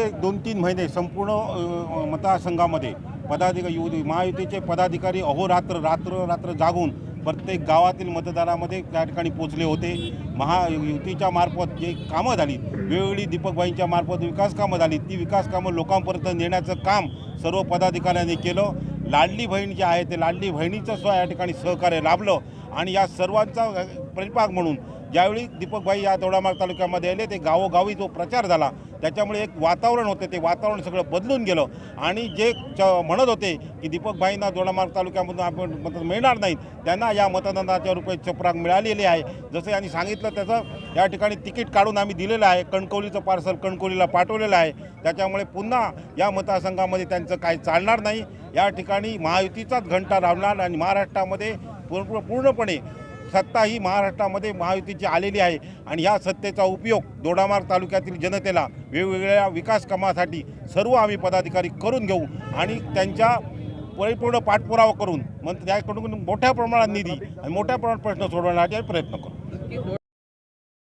गेले 2-3 महिने संपूर्ण मतदारसंघामध्ये महायुतीचे पदाधिकारी रात्र जागून प्रत्येक गावातील मतदारामध्ये त्या ठिकाणी पोचले होते। महायुतीच्या मार्फत जे कामं झाली, वेळोवेळी दीपकभाईंच्या मार्फत विकास कामं झाली, ती विकास कामं लोकांपर्यंत नेण्याचं काम सर्व पदाधिकाऱ्यांनी केलं। लाडली बहीण जी आहे ते लाडली बहिणीचं सुद्धा या ठिकाणी सहकार्य लाभलं आणि या सर्वांचा परिपाक म्हणून ज्यावेळी दीपकभाई या दोडामार्ग तालुक्यामध्ये आले ते गावोगावी जो प्रचार झाला त्याच्यामुळे एक वातावरण होते, ते वातावरण सगळं बदलून गेलं आणि जे म्हणत होते की दीपकभाईंना दोडामार्ग तालुक्यामधून आपण मत मिळणार नाहीत त्यांना या मतदानाच्या रुपये चपराक मिळालेली आहे। जसं यांनी सांगितलं त्याचं या ठिकाणी तिकीट काढून आम्ही दिलेलं आहे, कणकवलीचं पार्सल कणकवलीला पाठवलेलं आहे। त्याच्यामुळे पुन्हा या मतदारसंघामध्ये त्यांचं काही चालणार नाही। या ठिकाणी महायुतीचाच घंटा रावणार आणि महाराष्ट्रामध्ये पूर्णपणे सत्ता ही महाराष्ट्रामध्ये महायुतीची आलेली आहे आणि या सत्तेचा उपयोग दोडामार्ग तालुक्यातील जनतेला वेगवेगळ्या विकास कामासाठी सर्व आम्ही पदाधिकारी करून घेऊ आणि त्यांच्या परिपूर्ण पाठपुरावा करून त्याकडून मोठ्या प्रमाणात निधी आणि मोठ्या प्रमाणात प्रश्न सोडवण्यासाठी प्रयत्न करू।